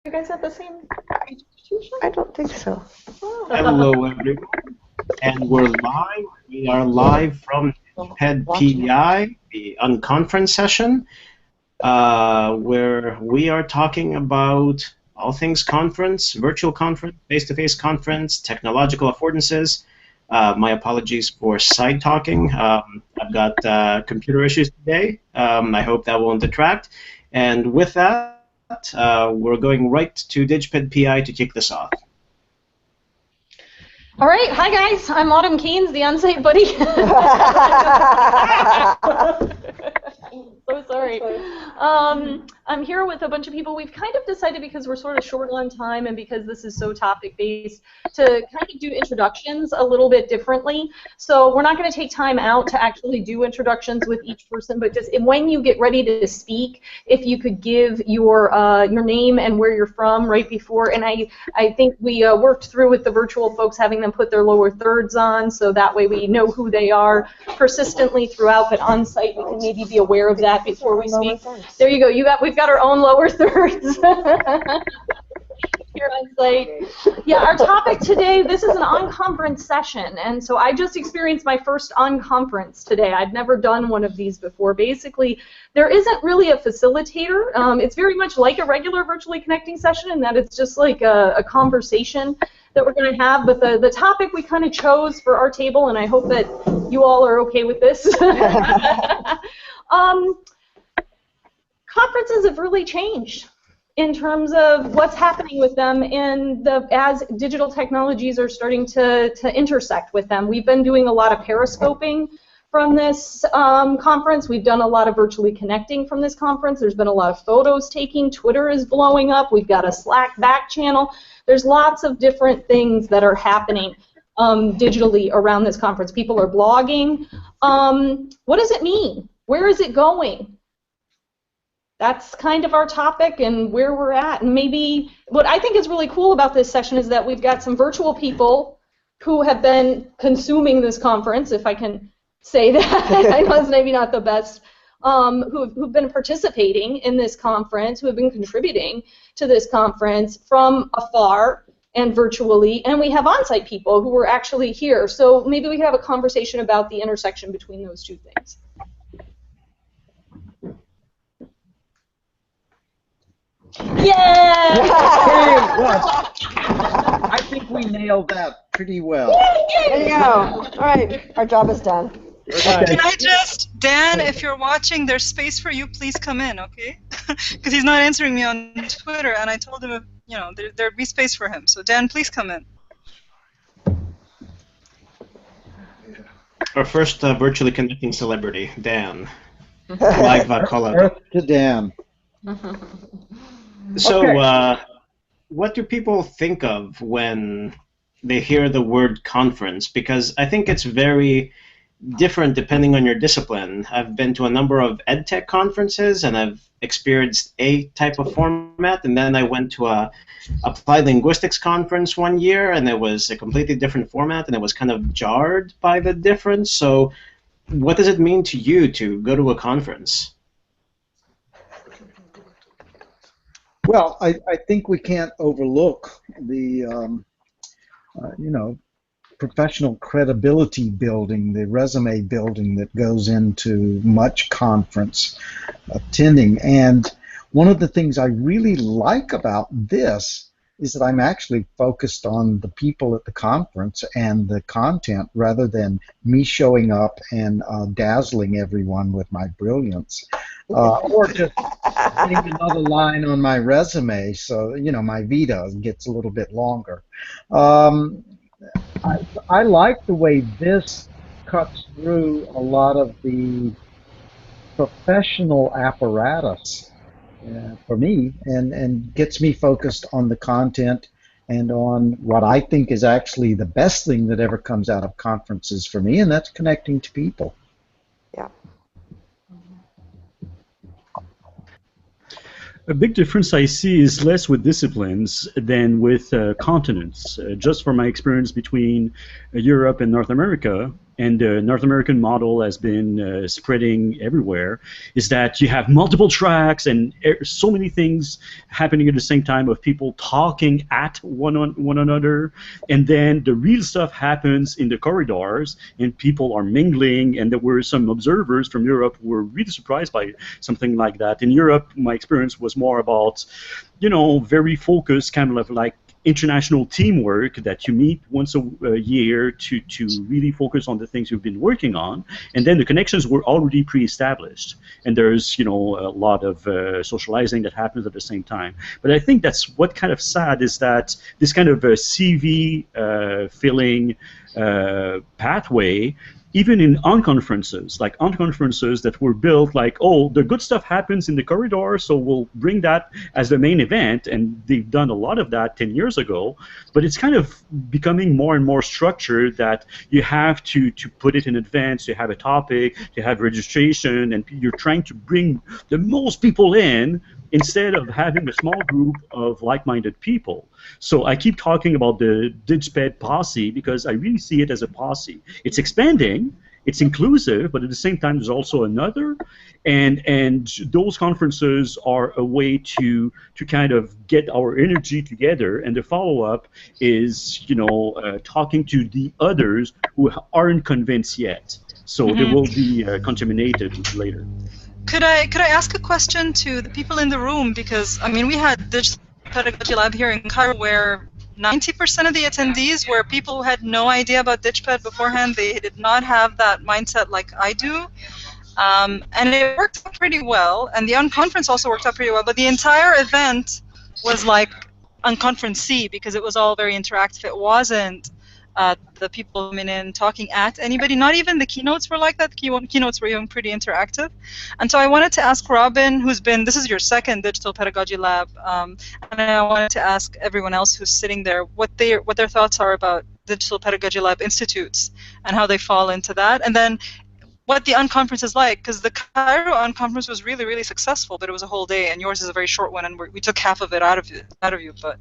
you guys at the same institution? I don't think so. Oh. Hello, everyone, and we're live. We are live from PEI, the Unconference session, where we are talking about all things conference, virtual conference, face-to-face conference, technological affordances. My apologies for side talking. I've got computer issues today. I hope that won't detract. And with that, we're going right to DigPed PI to kick this off. All right, hi guys. I'm Autumn Keynes, the onsite buddy. So sorry. I'm here with a bunch of people. We've kind of decided, because we're sort of short on time and because this is so topic-based, to kind of do introductions a little bit differently. So we're not going to take time out to actually do introductions with each person, but just when you get ready to speak, if you could give your name and where you're from right before. And I think we worked through with the virtual folks having them put their lower thirds on, so that way we know who they are persistently throughout, but on site we can maybe be aware of that before we speak. There you go. We've got our own lower thirds. Here on site. Yeah, our topic today, this is an unconference session, and so I just experienced my first unconference today. I'd never done one of these before. Basically, there isn't really a facilitator. It's very much like a regular virtually connecting session in that it's just like a conversation that we're going to have, but the topic we kind of chose for our table, and I hope that you all are okay with this. Conferences have really changed in terms of what's happening with them as digital technologies are starting to intersect with them. We've been doing a lot of periscoping from this conference. We've done a lot of virtually connecting from this conference. There's been a lot of photos taking. Twitter is blowing up. We've got a Slack back channel. There's lots of different things that are happening digitally around this conference. People are blogging. What does it mean? Where is it going? That's kind of our topic and where we're at. And maybe what I think is really cool about this session is that we've got some virtual people who have been consuming this conference, if I can say that. I know it's maybe not the best, who've been participating in this conference, who have been contributing to this conference from afar and virtually. And we have on-site people who are actually here. So maybe we can have a conversation about the intersection between those two things. Yeah! I think we nailed that pretty well. There you go. All right, our job is done. Can I just, Dan, if you're watching, there's space for you. Please come in, okay? Because he's not answering me on Twitter, and I told him, there'd be space for him. So, Dan, please come in. Our first virtually connecting celebrity, Dan. Live call out. Earth to Dan. So, Okay. what do people think of when they hear the word conference? Because I think it's very different depending on your discipline. I've been to a number of EdTech conferences, and I've experienced a type of format, and then I went to a applied linguistics conference one year, and it was a completely different format, and it was kind of jarred by the difference. So, what does it mean to you to go to a conference? Well, I think we can't overlook the, professional credibility building, the resume building that goes into much conference attending. And one of the things I really like about this is that I'm actually focused on the people at the conference and the content rather than me showing up and dazzling everyone with my brilliance. Or just putting another line on my resume so, my vita gets a little bit longer. I like the way this cuts through a lot of the professional apparatus for me and gets me focused on the content and on what I think is actually the best thing that ever comes out of conferences for me, and that's connecting to people. Yeah. A big difference I see is less with disciplines than with continents. Just from my experience between Europe and North America, and the North American model has been spreading everywhere, is that you have multiple tracks and so many things happening at the same time of people talking at one another, and then the real stuff happens in the corridors and people are mingling, and there were some observers from Europe who were really surprised by something like that. In Europe, my experience was more about, very focused, kind of like international teamwork that you meet once a year to really focus on the things you've been working on, and then the connections were already pre-established, and there's a lot of socializing that happens at the same time. But I think that's what kind of sad is that this kind of CV filling pathway, even in unconferences, like unconferences that were built like, oh, the good stuff happens in the corridor, so we'll bring that as the main event, and they've done a lot of that 10 years ago, but it's kind of becoming more and more structured that you have to put it in advance, to have a topic, to have registration, and you're trying to bring the most people in instead of having a small group of like-minded people. So I keep talking about the DigPed posse because I really see it as a posse. It's expanding, it's inclusive, but at the same time there's also another, and those conferences are a way to kind of get our energy together, and the follow-up is talking to the others who aren't convinced yet. So they will be contaminated later. Could I ask a question to the people in the room? Because we had Digital Pedagogy Lab here in Cairo where 90% of the attendees were people who had no idea about DigPed beforehand. They did not have that mindset like I do. And it worked out pretty well. And the Unconference also worked out pretty well. But the entire event was like Unconference C because it was all very interactive. It wasn't the people coming in talking at anybody. Not even the keynotes were like that. The keynotes were even pretty interactive. And so I wanted to ask Robin, this is your second Digital Pedagogy Lab, and I wanted to ask everyone else who's sitting there what their thoughts are about Digital Pedagogy Lab institutes and how they fall into that, and then what the Unconference is like, because the Cairo Unconference was really, really successful, but it was a whole day, and yours is a very short one, and we took half of it out of you, but.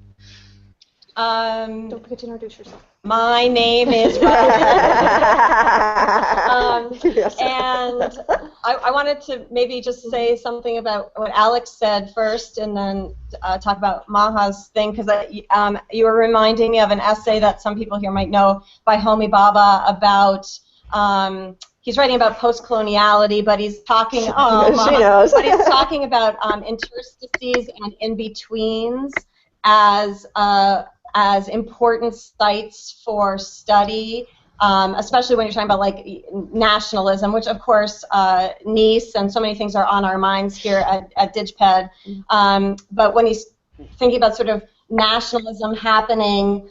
Don't forget to introduce yourself. My name is Robin. And I wanted to maybe just say something about what Alex said first and then talk about Maha's thing, because you were reminding me of an essay that some people here might know by Homi Bhabha about he's writing about post-coloniality, but he's talking she knows. but he's talking about interstices and in-betweens as important sites for study, especially when you're talking about like nationalism, which of course Nice and so many things are on our minds here at DigPed. But when he's thinking about sort of nationalism happening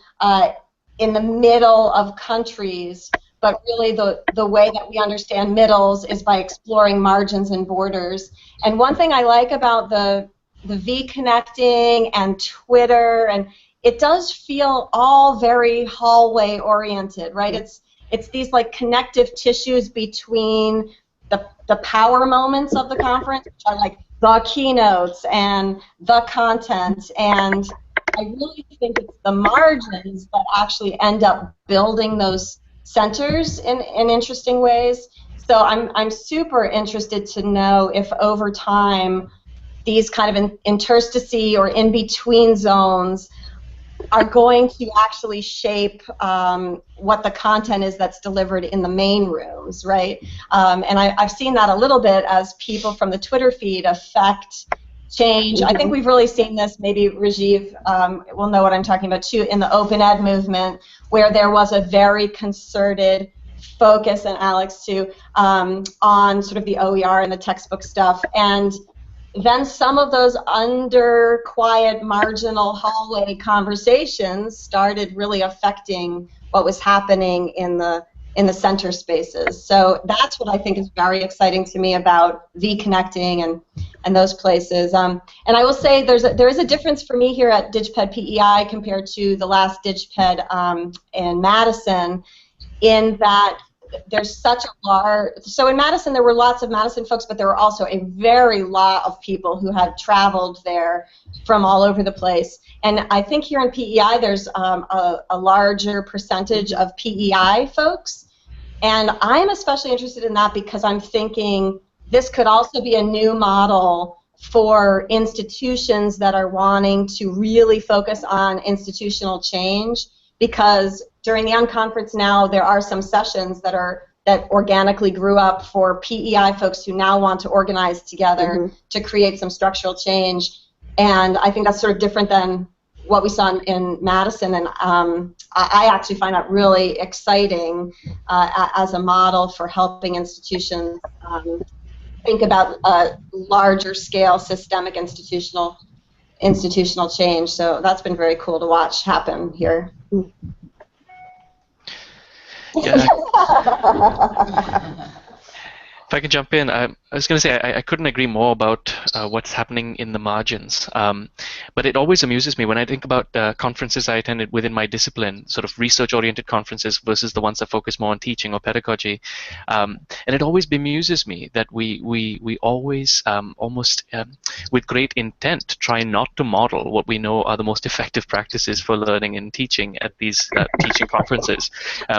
in the middle of countries, but really the way that we understand middles is by exploring margins and borders. And one thing I like about the V connecting and Twitter, and it does feel all very hallway oriented, right? It's these like connective tissues between the power moments of the conference, which are like the keynotes and the content, and I really think it's the margins that actually end up building those centers in interesting ways. So I'm super interested to know if over time these kind of interstices or in-between zones are going to actually shape what the content is that's delivered in the main rooms, right? And I've seen that a little bit as people from the Twitter feed affect change. I think we've really seen this, maybe Rajiv will know what I'm talking about too, in the open ed movement, where there was a very concerted focus, and Alex too, on sort of the OER and the textbook stuff. And then some of those under quiet marginal hallway conversations started really affecting what was happening in the center spaces. So that's what I think is very exciting to me about V-connecting and those places. And I will say there is a difference for me here at DigPed PEI compared to the last DigPed in Madison, in that there's such a large, so in Madison there were lots of Madison folks, but there were also a very lot of people who had traveled there from all over the place. And I think here in PEI there's a larger percentage of PEI folks, And I'm especially interested in that because I'm thinking this could also be a new model for institutions that are wanting to really focus on institutional change, because during the Unconference now there are some sessions that organically grew up for PEI folks who now want to organize together to create some structural change. And I think that's sort of different than what we saw in Madison, and I actually find that really exciting as a model for helping institutions think about a larger scale systemic institutional change. So that's been very cool to watch happen here. Yeah. If I could jump in, I was going to say I couldn't agree more about what's happening in the margins. But it always amuses me when I think about conferences I attended within my discipline, sort of research-oriented conferences versus the ones that focus more on teaching or pedagogy. And it always bemuses me that we always, almost with great intent, try not to model what we know are the most effective practices for learning and teaching at these teaching conferences.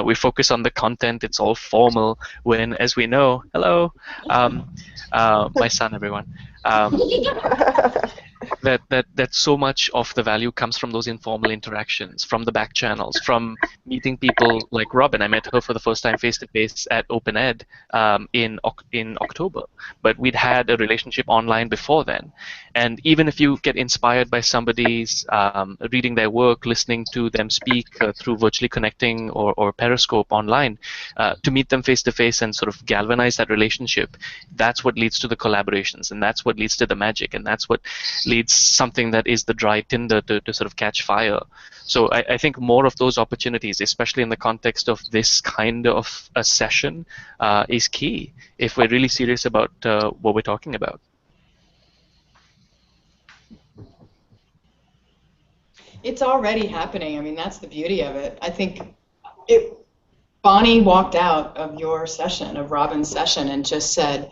We focus on the content, it's all formal, when, as we know, hello, my son, everyone. That so much of the value comes from those informal interactions, from the back channels, from meeting people like Robin. I met her for the first time face-to-face at Open Ed in October, but we'd had a relationship online before then. And even if you get inspired by somebody's reading their work, listening to them speak through virtually connecting or Periscope online, to meet them face-to-face and sort of galvanize that relationship, that's what leads to the collaborations, and that's what leads to the magic, and that's what leads something that is the dry tinder to sort of catch fire. So I think more of those opportunities, especially in the context of this kind of a session, is key if we're really serious about what we're talking about. It's already happening. I mean, that's the beauty of it. I think Bonnie walked out of your session, of Robin's session, and just said,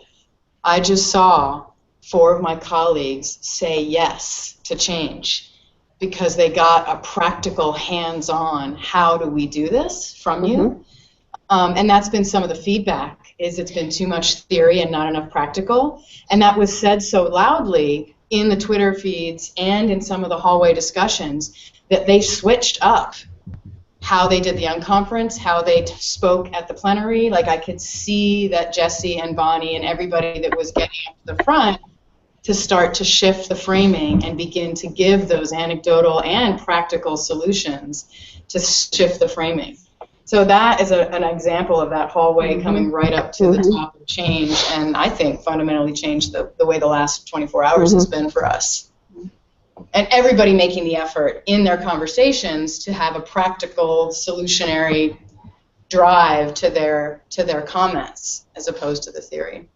I just saw 4 of my colleagues say yes to change because they got a practical hands-on, how do we do this from you? And that's been some of the feedback, is it's been too much theory and not enough practical. And that was said so loudly in the Twitter feeds and in some of the hallway discussions that they switched up how they did the Unconference, how they spoke at the plenary. Like, I could see that Jesse and Bonnie and everybody that was getting up to the front to start to shift the framing and begin to give those anecdotal and practical solutions to shift the framing. So that is an example of that hallway coming right up to the top of change, and I think fundamentally changed the way the last 24 hours has been for us. And everybody making the effort in their conversations to have a practical, solutionary drive to their comments as opposed to the theory.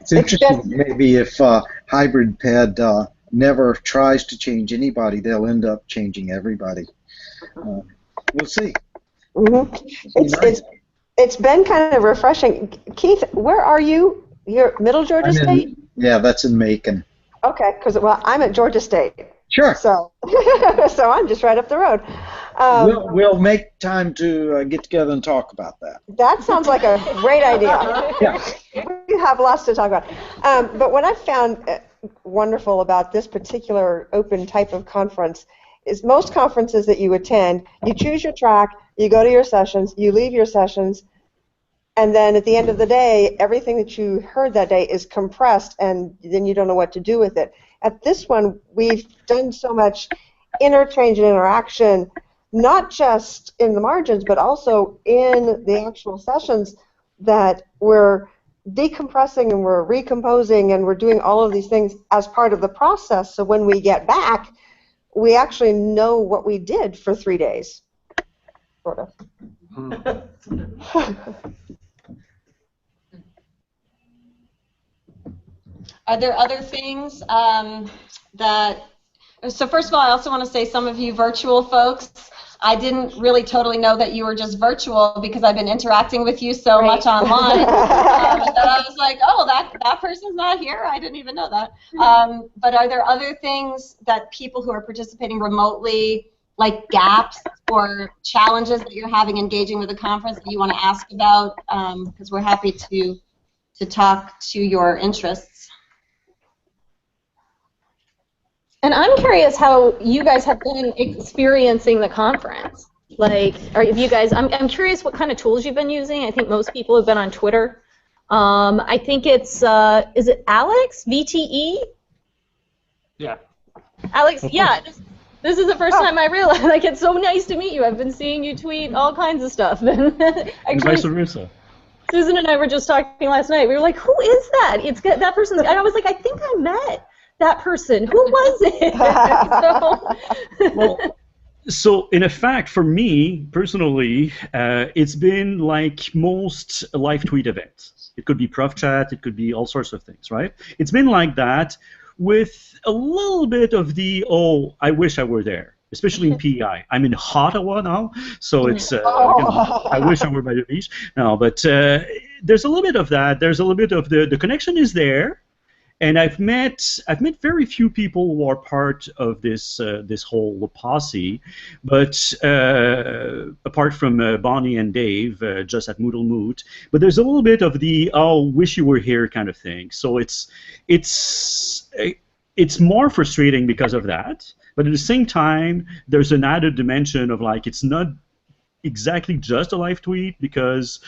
It's interesting, maybe if hybrid PED never tries to change anybody, they'll end up changing everybody. We'll see. It's been kind of refreshing. Keith, where are you? You're Middle Georgia State? Yeah, that's in Macon. Okay, because I'm at Georgia State. Sure. So I'm just right up the road. We'll make time to get together and talk about that. That sounds like a great idea. Yeah. We have lots to talk about. But what I found wonderful about this particular open type of conference is most conferences that you attend, you choose your track, you go to your sessions, you leave your sessions, and then at the end of the day, everything that you heard that day is compressed, and then you don't know what to do with it. At this one, we've done so much interchange and interaction, not just in the margins, but also in the actual sessions, that we're decompressing and we're recomposing and we're doing all of these things as part of the process. So when we get back, we actually know what we did for 3 days. Sort of. Are there other things that, so first of all, I also want to say some of you virtual folks, I didn't really totally know that you were just virtual because I've been interacting with you so much online that I was like, oh, that person's not here? I didn't even know that. But are there other things that people who are participating remotely, like gaps or challenges that you're having engaging with the conference that you want to ask about, because we're happy to talk to your interests. And I'm curious how you guys have been experiencing the conference. Like, if you guys, I'm curious what kind of tools you've been using. I think most people have been on Twitter. I think it's, is it Alex, VTE? Yeah. Alex, yeah. This is the first time I realized, like, it's so nice to meet you. I've been seeing you tweet all kinds of stuff. And vice versa. Susan and I were just talking last night. We were like, who is that? It's that person's, and I was like, I think I met that person. Who was it? So in fact, for me personally, it's been like most live tweet events. It could be Prof Chat, it could be all sorts of things, right? It's been like that with a little bit of the, oh, I wish I were there, especially in PEI. I'm in Ottawa now, so it's, I wish I were by the beach. No, but there's a little bit of that. There's a little bit of the connection is there. And I've met very few people who are part of this this whole posse, but apart from Bonnie and Dave, just at Moodle Moot. But there's a little bit of the oh, wish you were here kind of thing. So it's more frustrating because of that. But at the same time, there's an added dimension of like it's not exactly just a live tweet because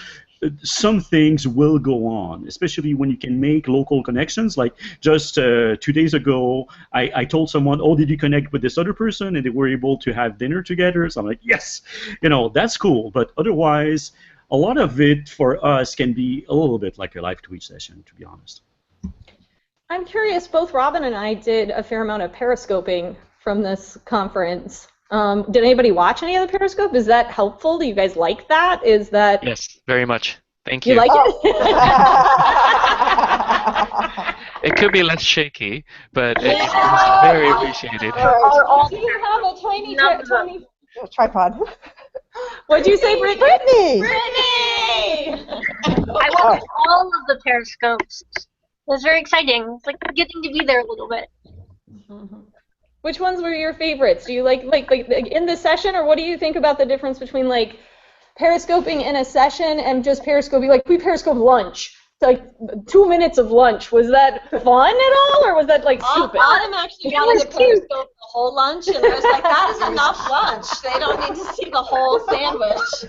some things will go on, especially when you can make local connections. Like just 2 days ago, I told someone, oh, did you connect with this other person? And they were able to have dinner together. So I'm like, yes, that's cool. But otherwise, a lot of it for us can be a little bit like a live tweet session, to be honest. I'm curious, both Robin and I did a fair amount of periscoping from this conference. Did anybody watch any of the Periscope? Is that helpful? Do you guys like that? Is that... Yes, very much. Thank you. You like it? It could be less shaky, but it's very appreciated. Do you have a tiny tripod? What'd you say, Brittany? Brittany! I watched all of the Periscopes. It was very exciting. It's like getting to be there a little bit. Which ones were your favorites? Do you like in the session, or what do you think about the difference between like periscoping in a session and just periscoping? Like we periscope lunch, like 2 minutes of lunch. Was that fun at all, or was that like stupid? Autumn actually wanted to periscope the whole lunch, and I was like, that is enough lunch. They don't need to see the whole sandwich.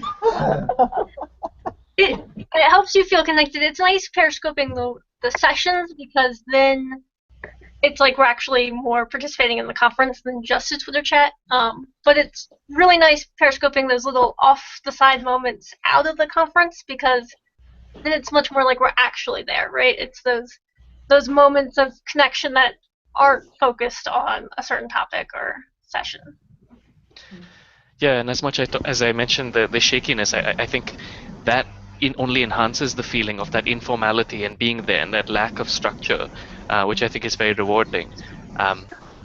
It helps you feel connected. It's nice periscoping the sessions because then it's like we're actually more participating in the conference than just a Twitter chat. But it's really nice periscoping those little off-the-side moments out of the conference because then it's much more like we're actually there, right? It's those moments of connection that aren't focused on a certain topic or session. Yeah, and as much as I mentioned the shakiness, I think that only enhances the feeling of that informality and being there and that lack of structure, which I think is very rewarding.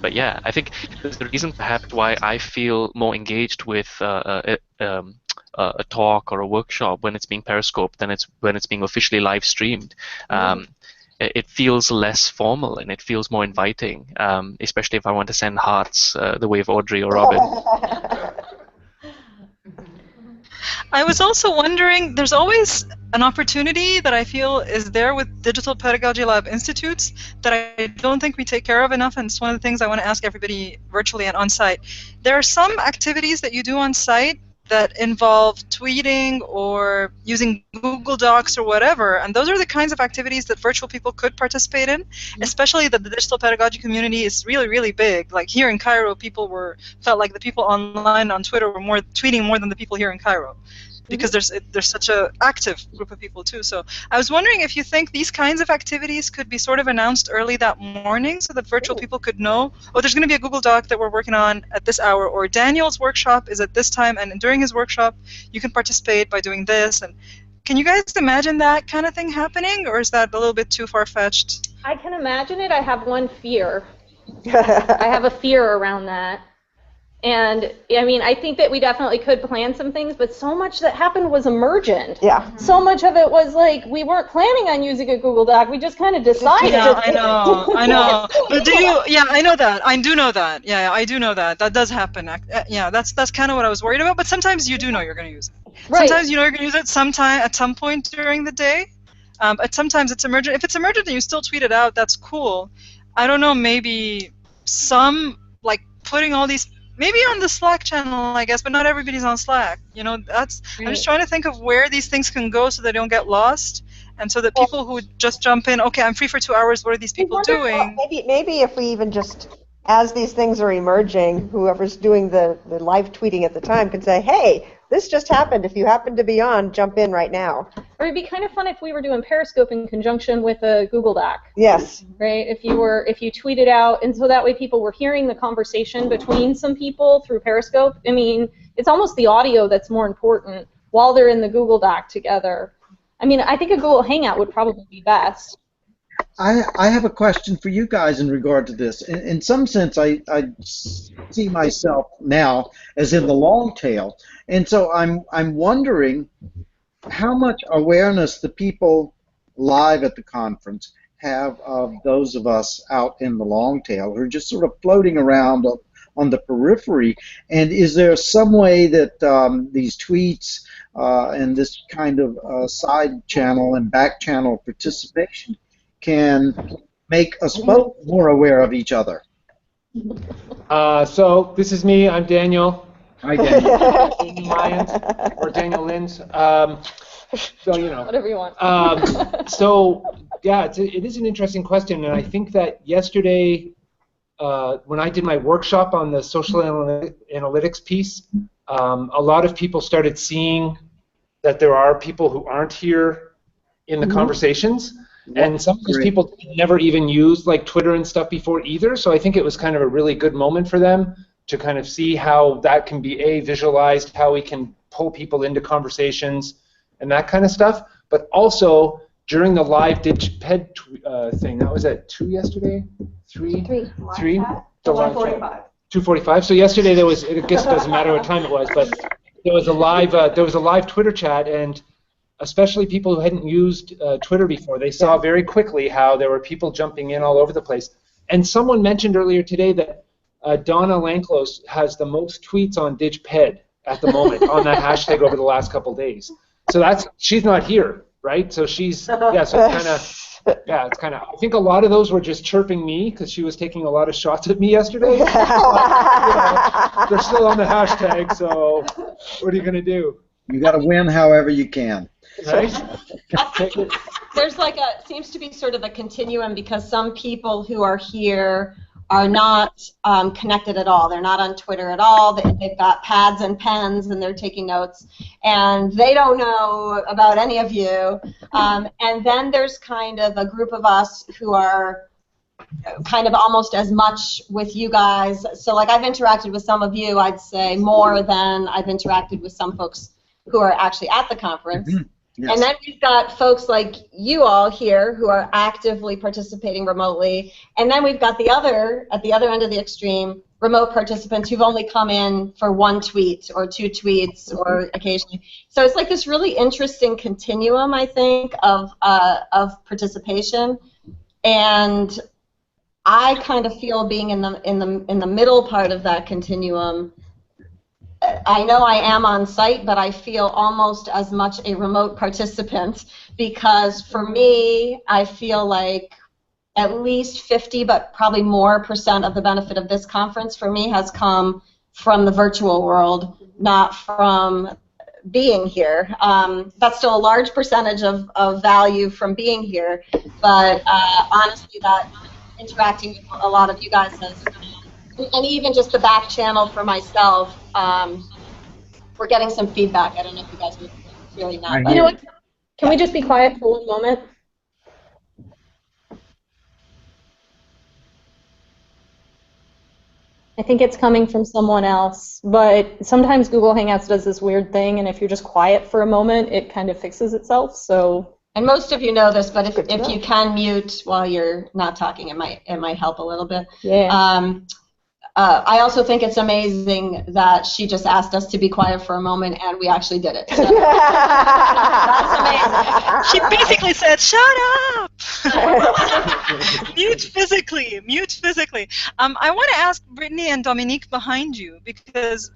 But yeah, I think there's the reason perhaps why I feel more engaged with a talk or a workshop when it's being periscoped than when it's being officially live streamed. It feels less formal and it feels more inviting, especially if I want to send hearts the way of Audrey or Robin. I was also wondering, there's always an opportunity that I feel is there with Digital Pedagogy Lab Institutes that I don't think we take care of enough, and it's one of the things I want to ask everybody virtually and on-site. There are some activities that you do on-site that involve tweeting or using Google Docs or whatever, and those are the kinds of activities that virtual people could participate in, especially that the digital pedagogy community is really, really big. Like here in Cairo, felt like the people online on Twitter were tweeting more than the people here in Cairo, because there's such a active group of people too. So I was wondering if you think these kinds of activities could be sort of announced early that morning so that virtual people could know, oh, there's going to be a Google Doc that we're working on at this hour, or Daniel's workshop is at this time, and during his workshop you can participate by doing this. And can you guys imagine that kind of thing happening, or is that a little bit too far-fetched? I can imagine it. I have one fear. I have a fear around that. And I mean, I think that we definitely could plan some things, but so much that happened was emergent. Yeah. So much of it was like we weren't planning on using a Google Doc. We just kind of decided. Yeah, I know. But do you? Yeah, I know that. I do know that. Yeah, I do know that. That does happen. Yeah, that's kind of what I was worried about. But sometimes you do know you're going to use it. Right. Sometimes you know you're going to use it sometime at some point during the day. But sometimes it's emergent. If it's emergent and you still tweet it out, that's cool. I don't know. Maybe some like putting all these. Maybe on the Slack channel, I guess, but not everybody's on Slack. You know, that's. Right. I'm just trying to think of where these things can go so they don't get lost, and so that people who just jump in, okay, I'm free for 2 hours. What are these people doing? Maybe if we even just, as these things are emerging, whoever's doing the live tweeting at the time can say, hey, this just happened. If you happen to be on, jump in right now. Or it'd be kind of fun if we were doing Periscope in conjunction with a Google Doc. Yes. Right? If you tweeted out, and so that way people were hearing the conversation between some people through Periscope. I mean, it's almost the audio that's more important while they're in the Google Doc together. I mean, I think a Google Hangout would probably be best. I have a question for you guys in regard to this. In some sense, I see myself now as in the long tail, and so I'm wondering how much awareness the people live at the conference have of those of us out in the long tail who are just sort of floating around on the periphery, and is there some way that these tweets and this kind of side channel and back channel participation can make us both more aware of each other? So this is me. I'm Daniel. Hi, Daniel. Daniel Lyons, or Daniel Lynds. So you know. Whatever you want. So yeah, it is an interesting question, and I think that yesterday, when I did my workshop on the social analytics piece, a lot of people started seeing that there are people who aren't here in the conversations. And some of these people never even used like Twitter and stuff before either, so I think it was kind of a really good moment for them to kind of see how that can be visualized, how we can pull people into conversations and that kind of stuff. But also during the live DigPed thing, that was at 2 yesterday, 3, 2:45. So yesterday there was. I guess it doesn't matter what time it was, but there was a live Twitter chat, and especially people who hadn't used Twitter before, they saw very quickly how there were people jumping in all over the place. And someone mentioned earlier today that Donna Lanklos has the most tweets on DigPed at the moment on that hashtag over the last couple days. So she's not here, right? So she's so it's kind of. I think a lot of those were just chirping me because she was taking a lot of shots at me yesterday. They're still on the hashtag, so what are you gonna do? You got to win however you can. Right? There's seems to be sort of a continuum because some people who are here are not connected at all. They're not on Twitter at all. They've got pads and pens and they're taking notes, and they don't know about any of you. And then there's kind of a group of us who are kind of almost as much with you guys. So like I've interacted with some of you, I'd say more than I've interacted with some folks who are actually at the conference. Mm-hmm. Yes. And then we've got folks like you all here who are actively participating remotely. And then we've got at the other end of the extreme, remote participants who've only come in for 1 tweet or 2 tweets or occasionally. So it's like this really interesting continuum, I think, of participation. And I kind of feel being in the middle part of that continuum. I know I am on site, but I feel almost as much a remote participant because for me, I feel like at least 50, but probably more % of the benefit of this conference for me has come from the virtual world, not from being here. That's still a large percentage of value from being here, but honestly, that interacting with a lot of you guys has. And even just the back channel for myself, we're getting some feedback. I don't know if you guys are hearing that. You know what? Can we just be quiet for 1 moment? I think it's coming from someone else, but sometimes Google Hangouts does this weird thing, and if you're just quiet for a moment, it kind of fixes itself. So. And most of you know this, but if you can mute while you're not talking, it might help a little bit. Yeah. I also think it's amazing that she just asked us to be quiet for a moment, and we actually did it. So, that's amazing. She basically said, "Shut up." Mute physically. Mute physically. I want to ask Brittany and Dominique behind you, because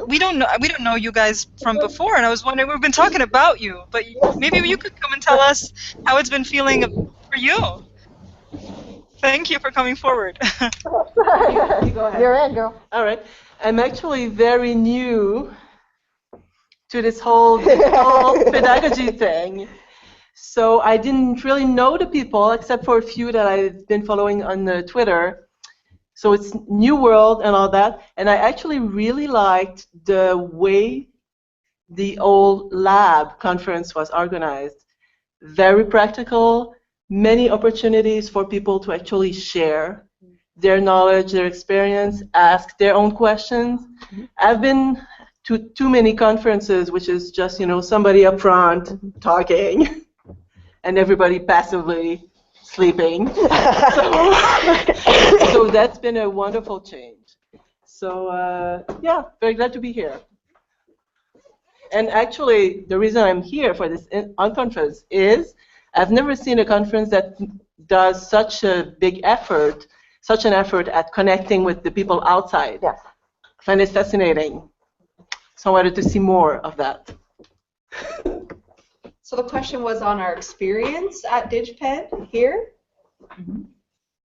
we don't know you guys from before, and I was wondering, we've been talking about you, but maybe you could come and tell us how it's been feeling for you. Thank you for coming forward. You go ahead. You're in, girl. All right. I'm actually very new to this whole digital pedagogy thing. So I didn't really know the people except for a few that I've been following on Twitter. So it's new world and all that. And I actually really liked the way the old lab conference was organized. Very practical, many opportunities for people to actually share their knowledge, their experience, ask their own questions. I've been to too many conferences, which is just, somebody up front talking and everybody passively sleeping. So that's been a wonderful change. So yeah, very glad to be here. And actually, the reason I'm here for this Unconference is I've never seen a conference that does such a big effort, such an effort at connecting with the people outside. Yes. I find it fascinating. So I wanted to see more of that. So the question was on our experience at DigPed here? Mm-hmm.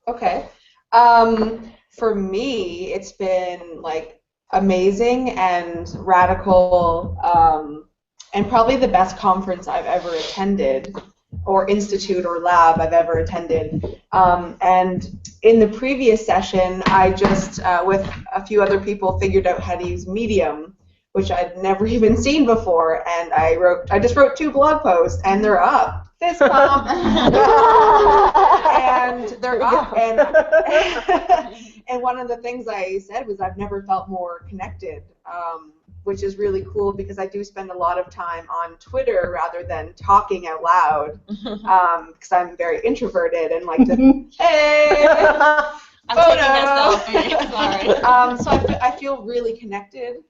Okay. For me, it's been like amazing and radical, and probably the best conference I've ever attended, or institute or lab I've ever attended. And in the previous session, I just, with a few other people, figured out how to use Medium, which I'd never even seen before, and I just wrote 2 blog posts, and they're up. Fist bump. And they're up. And one of the things I said was I've never felt more connected, which is really cool because I do spend a lot of time on Twitter rather than talking out loud, because I'm very introverted and like to, hey, I'm photo. taking a selfie. Sorry. So I feel really connected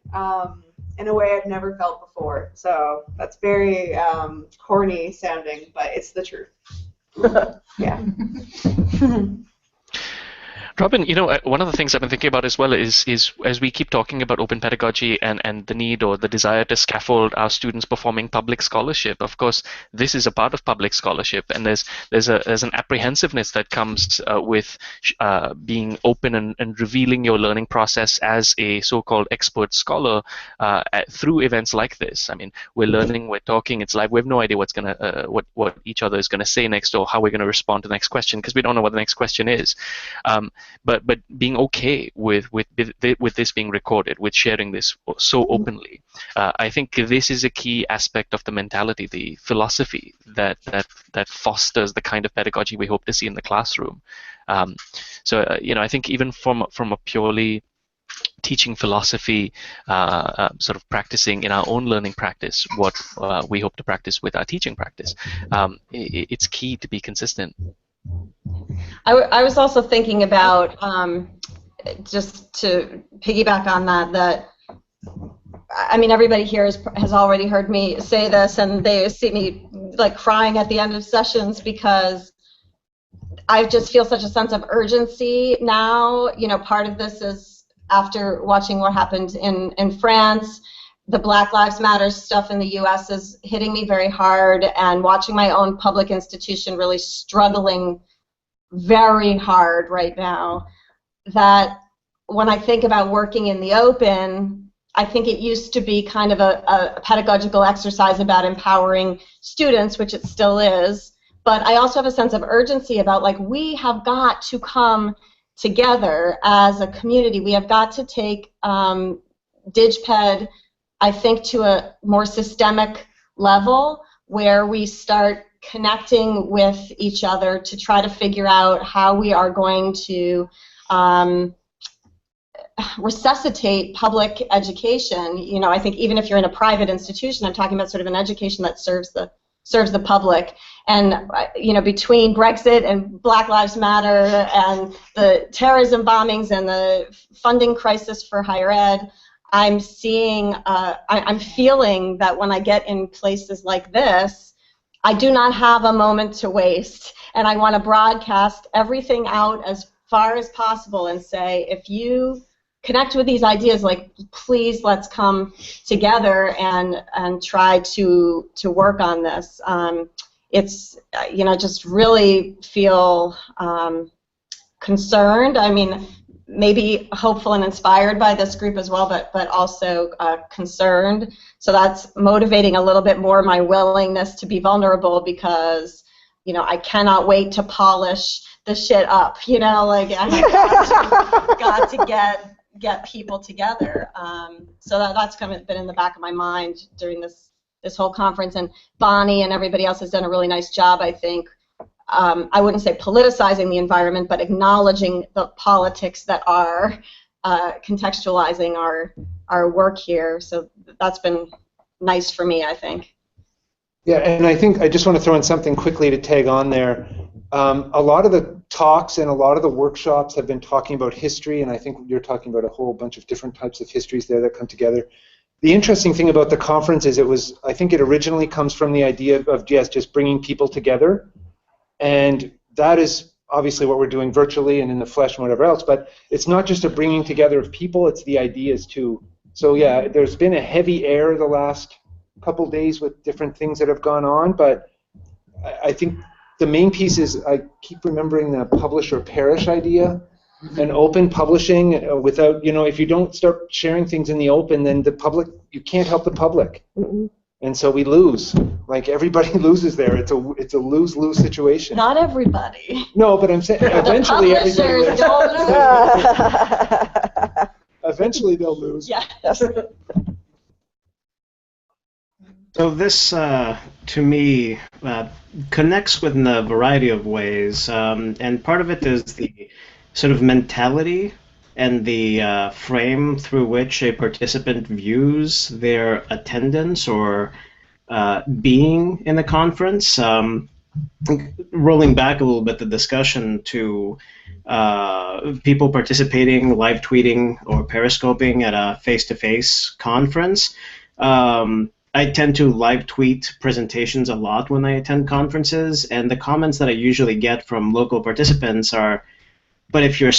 in a way I've never felt before. So that's very corny sounding, but it's the truth. Yeah. Robin, one of the things I've been thinking about as well is as we keep talking about open pedagogy and the need or the desire to scaffold our students performing public scholarship. Of course, this is a part of public scholarship, and there's an apprehensiveness that comes with being open and revealing your learning process as a so-called expert scholar through events like this. I mean, we're learning, we're talking, it's live. We have no idea what's gonna what each other is gonna say next or how we're gonna respond to the next question because we don't know what the next question is. But being okay with this being recorded, with sharing this so openly, I think this is a key aspect of the mentality, the philosophy that fosters the kind of pedagogy we hope to see in the classroom. So I think even from a purely teaching philosophy, sort of practicing in our own learning practice what we hope to practice with our teaching practice, it's key to be consistent. I was also thinking about, just to piggyback on that I mean, everybody here has already heard me say this, and they see me like crying at the end of sessions because I just feel such a sense of urgency now. Part of this is after watching what happened in France. The Black Lives Matter stuff in the U.S. is hitting me very hard, and watching my own public institution really struggling very hard right now, that when I think about working in the open, I think it used to be kind of a pedagogical exercise about empowering students, which it still is, but I also have a sense of urgency about, like, we have got to come together as a community. We have got to take DigPed, I think, to a more systemic level where we start connecting with each other to try to figure out how we are going to resuscitate public education. I think even if you're in a private institution, I'm talking about sort of an education that serves the serves the public. And between Brexit and Black Lives Matter and the terrorism bombings and the funding crisis for higher ed, I'm feeling that when I get in places like this, I do not have a moment to waste, and I want to broadcast everything out as far as possible and say, if you connect with these ideas, please let's come together and try to work on this. It's just really feel concerned. I mean, maybe hopeful and inspired by this group as well, but also concerned. So that's motivating a little bit more my willingness to be vulnerable, because I cannot wait to polish the shit up. I got to get people together. So that's kind of been in the back of my mind during this whole conference. And Bonnie and everybody else has done a really nice job, I think. I wouldn't say politicizing the environment, but acknowledging the politics that are contextualizing our work here. So that's been nice for me, I think. Yeah, and I think I just want to throw in something quickly to tag on there. A lot of the talks and a lot of the workshops have been talking about history, and I think you're talking about a whole bunch of different types of histories there that come together. The interesting thing about the conference is I think it originally comes from the idea of just bringing people together, and that is obviously what we're doing virtually and in the flesh and whatever else, but it's not just a bringing together of people, it's the ideas too. So yeah, there's been a heavy air the last couple days with different things that have gone on, but I think the main piece is I keep remembering the publish or perish idea, and open publishing without, if you don't start sharing things in the open, then the public, you can't help the public. Mm-hmm. And so we lose. Everybody loses there. It's a lose-lose situation. Not everybody. No, but I'm saying eventually everybody loses. Don't lose. Eventually they'll lose. Yeah. So this, to me, connects within a variety of ways, and part of it is the sort of mentality and the frame through which a participant views their attendance or being in the conference. Rolling back a little bit, the discussion to people participating, live tweeting, or periscoping at a face-to-face conference. I tend to live tweet presentations a lot when I attend conferences, and the comments that I usually get from local participants are, but if you're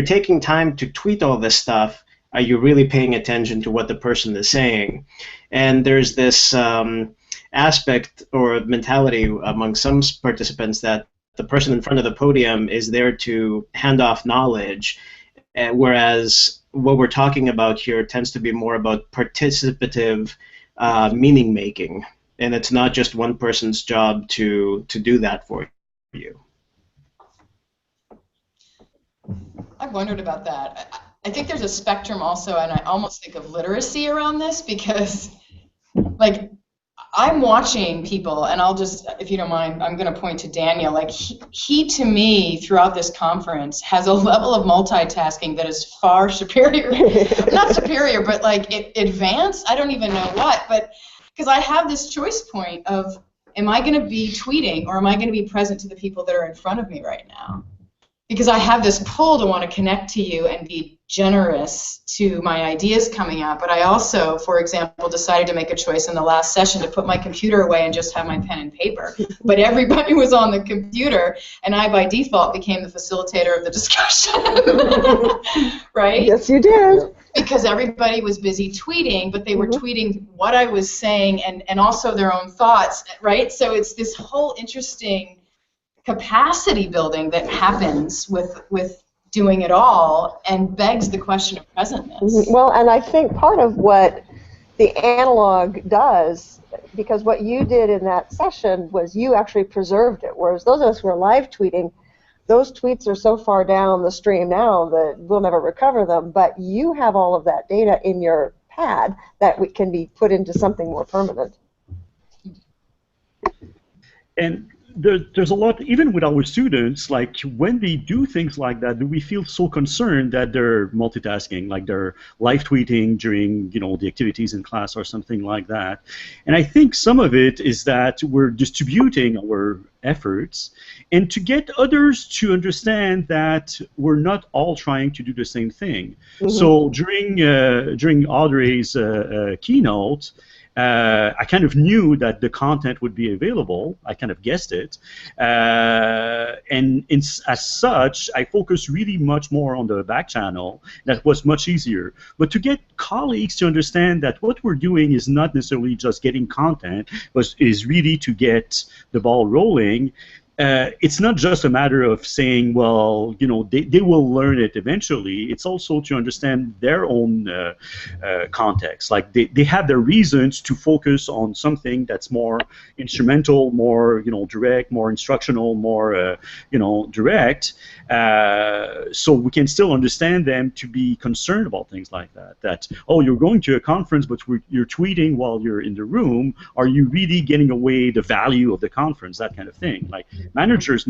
taking time to tweet all this stuff, are you really paying attention to what the person is saying? And there's this aspect or mentality among some participants that the person in front of the podium is there to hand off knowledge, whereas what we're talking about here tends to be more about participative meaning making, and it's not just one person's job to do that for you. I've wondered about that. I think there's a spectrum also, and I almost think of literacy around this, because I'm watching people, and I'll just, if you don't mind, I'm going to point to Daniel. He to me, throughout this conference, has a level of multitasking that is far superior. Not superior, but advanced. I don't even know what, but because I have this choice point of, am I going to be tweeting or am I going to be present to the people that are in front of me right now? Because I have this pull to want to connect to you and be generous to my ideas coming out, but I also, for example, decided to make a choice in the last session to put my computer away and just have my pen and paper. But everybody was on the computer, and I, by default, became the facilitator of the discussion. Right? Yes, you did. Because everybody was busy tweeting, but they were tweeting what I was saying and also their own thoughts, right? So it's this whole interesting capacity building that happens with doing it all, and begs the question of presentness. Well, and I think part of what the analog does, because what you did in that session was you actually preserved it, whereas those of us who are live tweeting, those tweets are so far down the stream now that we'll never recover them, but you have all of that data in your pad that can be put into something more permanent. And there's a lot, even with our students, like when they do things like that, do we feel so concerned that they're multitasking, like they're live tweeting during, the activities in class or something like that. And I think some of it is that we're distributing our efforts, and to get others to understand that we're not all trying to do the same thing. So during Audrey's keynote, I kind of knew that the content would be available. I kind of guessed it. And as such, I focused really much more on the back channel. That was much easier. But to get colleagues to understand that what we're doing is not necessarily just getting content, but is really to get the ball rolling. It's not just a matter of saying, well, they will learn it eventually. It's also to understand their own context. Like they have their reasons to focus on something that's more instrumental, more direct, more instructional, more direct. So we can still understand them to be concerned about things like that. That, oh, you're going to a conference, but you're tweeting while you're in the room. Are you really getting away the value of the conference? That kind of thing. Like managers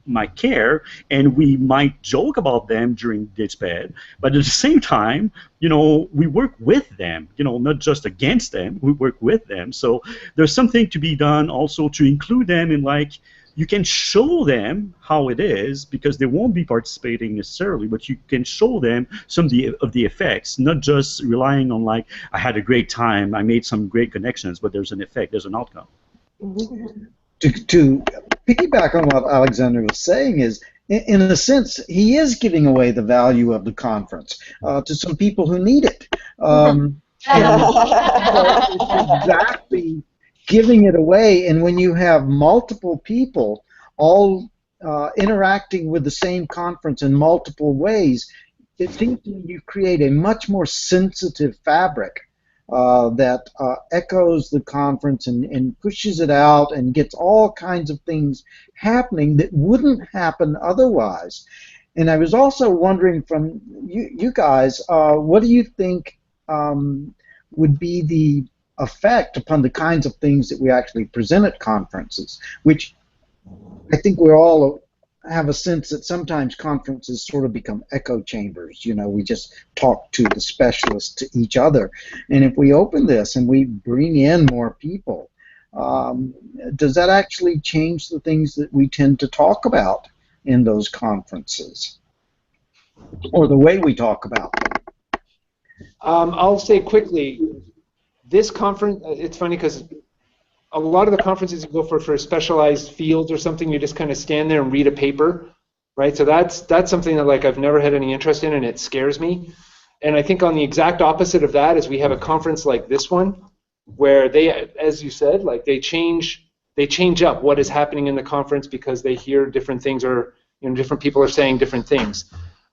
might care, and we might joke about them during DigPed, but at the same time, we work with them, not just against them. We work with them. So there's something to be done also to include them in, like, you can show them how it is, because they won't be participating necessarily, but you can show them some of the effects, not just relying on, like, I had a great time, I made some great connections, but there's an effect, there's an outcome. To piggyback on what Alexander was saying is, in a sense, he is giving away the value of the conference to some people who need it. And it's exactly giving it away, and when you have multiple people all interacting with the same conference in multiple ways, it seems to me you create a much more sensitive fabric that echoes the conference and pushes it out and gets all kinds of things happening that wouldn't happen otherwise. And I was also wondering from you guys, what do you think would be the effect upon the kinds of things that we actually present at conferences, which I think we all have a sense that sometimes conferences sort of become echo chambers. We just talk to the specialists, to each other. And if we open this and we bring in more people, does that actually change the things that we tend to talk about in those conferences, or the way we talk about them? I'll say quickly, this conference, it's funny because a lot of the conferences you go for specialized fields or something, you just kind of stand there and read a paper, right? So that's something that, like, I've never had any interest in, and it scares me. And I think on the exact opposite of that is we have a conference like this one, where they, as you said, like they change up what is happening in the conference because they hear different things, or different people are saying different things.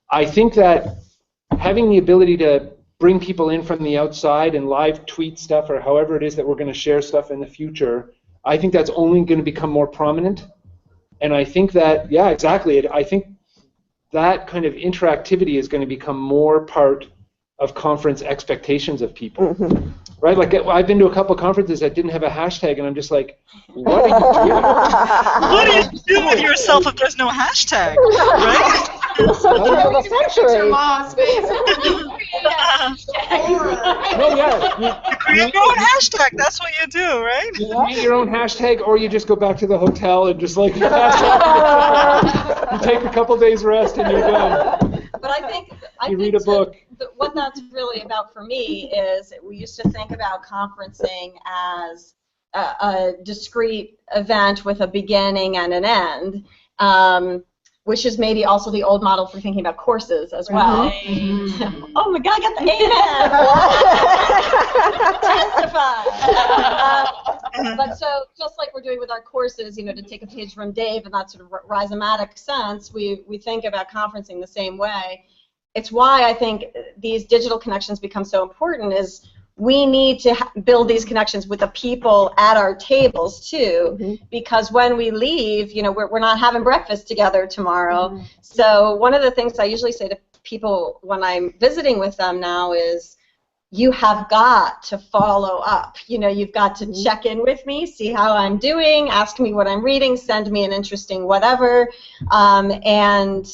I think that having the ability to bring people in from the outside and live tweet stuff, or however it is that we're going to share stuff in the future, I think that's only going to become more prominent. And I think that, yeah, exactly. I think that kind of interactivity is going to become more part of conference expectations of people. Right? Like, I've been to a couple conferences that didn't have a hashtag, and I'm just like, what are you doing? What do you do with yourself if there's no hashtag? Right? Century. You create your own hashtag. That's what you do, right? You create your own hashtag, or you just go back to the hotel and just, like, you take a couple days rest and you're done. But I think you read a book. What that's really about for me is we used to think about conferencing as a discrete event with a beginning and an end. Which is maybe also the old model for thinking about courses as well. Right. Oh my God, I got the amen! Testify! But so, just like we're doing with our courses, to take a page from Dave in that sort of rhizomatic sense, we think about conferencing the same way. It's why I think these digital connections become so important, is we need to build these connections with the people at our tables too, because when we leave, we're not having breakfast together tomorrow. So one of the things I usually say to people when I'm visiting with them now is, you have got to follow up. You know, you've got to check in with me, see how I'm doing, ask me what I'm reading, send me an interesting whatever, and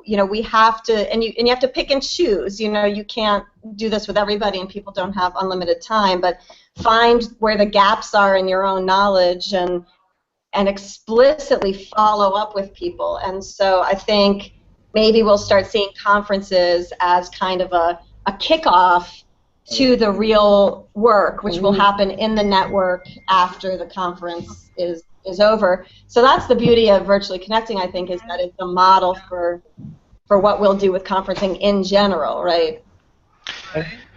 you know, we have to, and you have to pick and choose. You know, you can't do this with everybody, and people don't have unlimited time. But find where the gaps are in your own knowledge, and explicitly follow up with people. And so I think maybe we'll start seeing conferences as kind of a kickoff to the real work, which will happen in the network after the conference is over. So that's the beauty of virtually connecting, I think, is that it's a model for what we'll do with conferencing in general, right?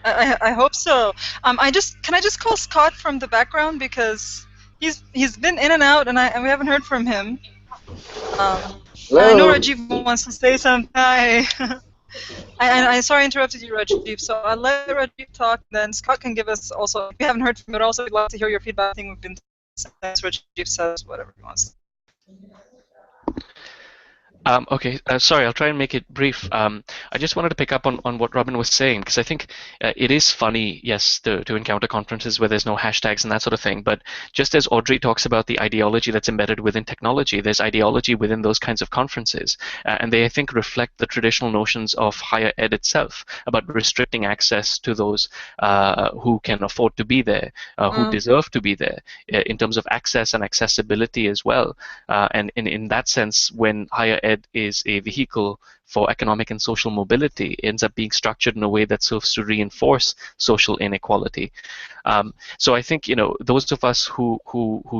I hope so. Can I just call Scott from the background, because he's been in and out, and we haven't heard from him. I know Rajiv wants to say something. Hi. I sorry I interrupted you, Rajiv. So I'll let Rajiv talk. Then Scott can give us also. We haven't heard from him, but also we'd like to hear your feedback. I think we've been since Rajiv says whatever he wants. Okay, sorry, I'll try and make it brief. I just wanted to pick up on what Robin was saying, because I think it is funny, yes, to encounter conferences where there's no hashtags and that sort of thing, but just as Audrey talks about the ideology that's embedded within technology, there's ideology within those kinds of conferences, and they, I think, reflect the traditional notions of higher ed itself, about restricting access to those who can afford to be there, who deserve to be there, in terms of access and accessibility as well. And in that sense, when higher ed is a vehicle for economic and social mobility, it ends up being structured in a way that serves to reinforce social inequality. So I think, you know, those of us who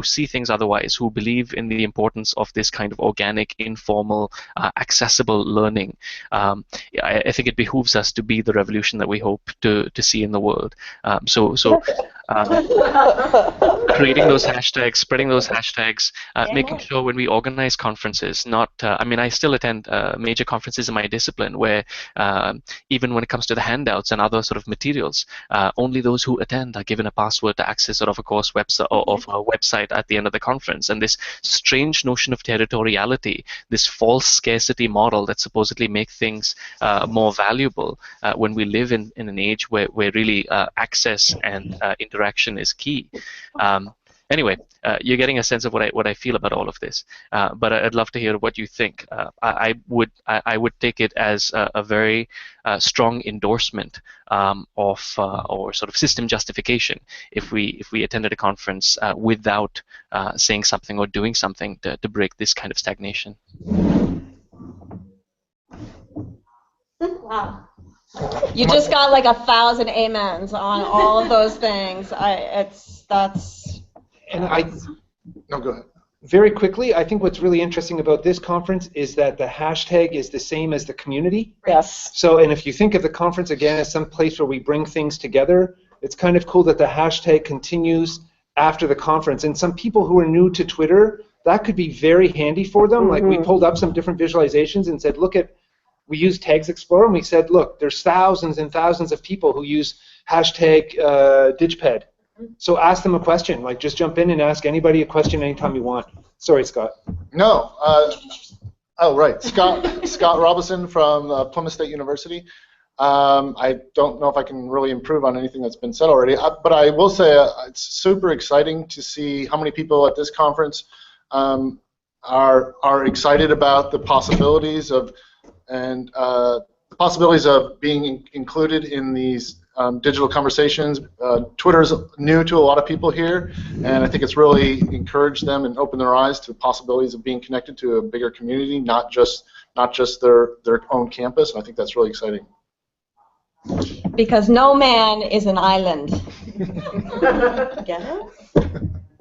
see things otherwise, who believe in the importance of this kind of organic, informal, accessible learning, I think it behooves us to be the revolution that we hope to see in the world. Creating those hashtags, spreading those hashtags, making sure when we organize conferences, I mean, I still attend major conferences in my discipline where even when it comes to the handouts and other sort of materials, only those who attend are given a password to access sort of a course website or of a website at the end of the conference. And this strange notion of territoriality, this false scarcity model that supposedly make things more valuable when we live in an age where really access and interaction is key. Anyway, you're getting a sense of what I feel about all of this, but I'd love to hear what you think. I would take it as a very strong endorsement or sort of system justification if we attended a conference without saying something or doing something to break this kind of stagnation. Wow. You just got like 1,000 amens on all of those things. No, go ahead. Very quickly, I think what's really interesting about this conference is that the hashtag is the same as the community. Yes. So, and if you think of the conference again as some place where we bring things together, it's kind of cool that the hashtag continues after the conference. And some people who are new to Twitter, that could be very handy for them. Like we pulled up some different visualizations and said, we used Tags Explorer, and we said, look, there's thousands and thousands of people who use hashtag DigPed. So ask them a question. Like, just jump in and ask anybody a question anytime you want. Sorry, Scott. No. Oh, right. Scott Robinson from Plymouth State University. I don't know if I can really improve on anything that's been said already, but I will say it's super exciting to see how many people at this conference are excited about the possibilities of being included in these digital conversations. Twitter's new to a lot of people here, and I think it's really encouraged them and opened their eyes to the possibilities of being connected to a bigger community, not just their own campus. And I think that's really exciting. Because no man is an island. Get it?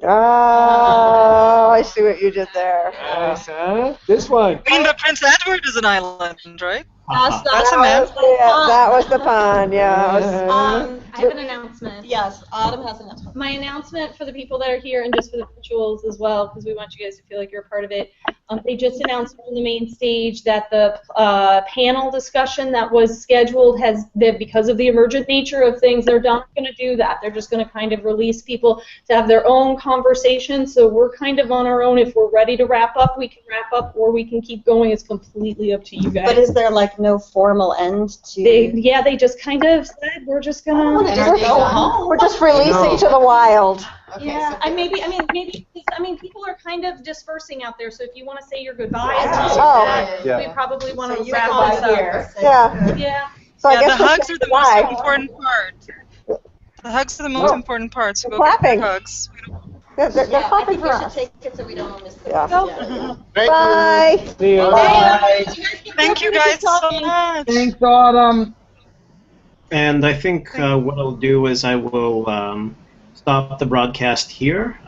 Oh, I see what you did there. Nice, huh? This one. I mean, but Prince Edward is an island, right? That's a man. That was the pun, yeah. I have an announcement. announcement. Yes, Autumn has an announcement. My announcement for the people that are here and just for the virtuals as well, because we want you guys to feel like you're a part of it. They just announced on the main stage that the panel discussion that was scheduled because of the emergent nature of things, they're not going to do that. They're just going to kind of release people to have their own conversation. So we're kind of on our own. If we're ready to wrap up, we can wrap up, or we can keep going. It's completely up to you guys. But is there like no formal end to? They just kind of said we're just gonna. We're just releasing to the wild. Okay, yeah, so maybe people are kind of dispersing out there. So if you want to say your goodbyes, we probably want to wrap this up. Here. Yeah. So I guess the hugs are the most important part. The hugs are the most important part. So go clapping. Get hugs. They're clapping for us. I think we should take it so we don't miss the Bye. See you. Bye. Thank you guys so much. Thanks, Autumn. And I think what I'll do is I will stop the broadcast here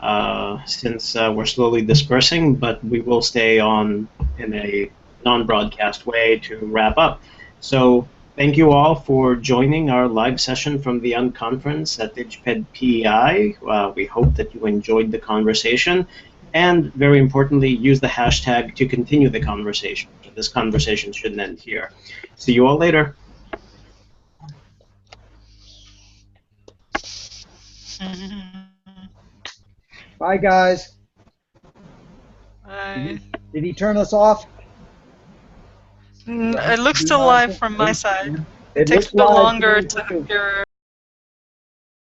since we're slowly dispersing, but we will stay on in a non-broadcast way to wrap up. So thank you all for joining our live session from the Unconference at DigPed PEI. We hope that you enjoyed the conversation, and very importantly, use the hashtag to continue the conversation. This conversation shouldn't end here. See you all later. Bye, guys. Bye. Did he turn us off? It looks still live from my side. It takes a bit longer to appear.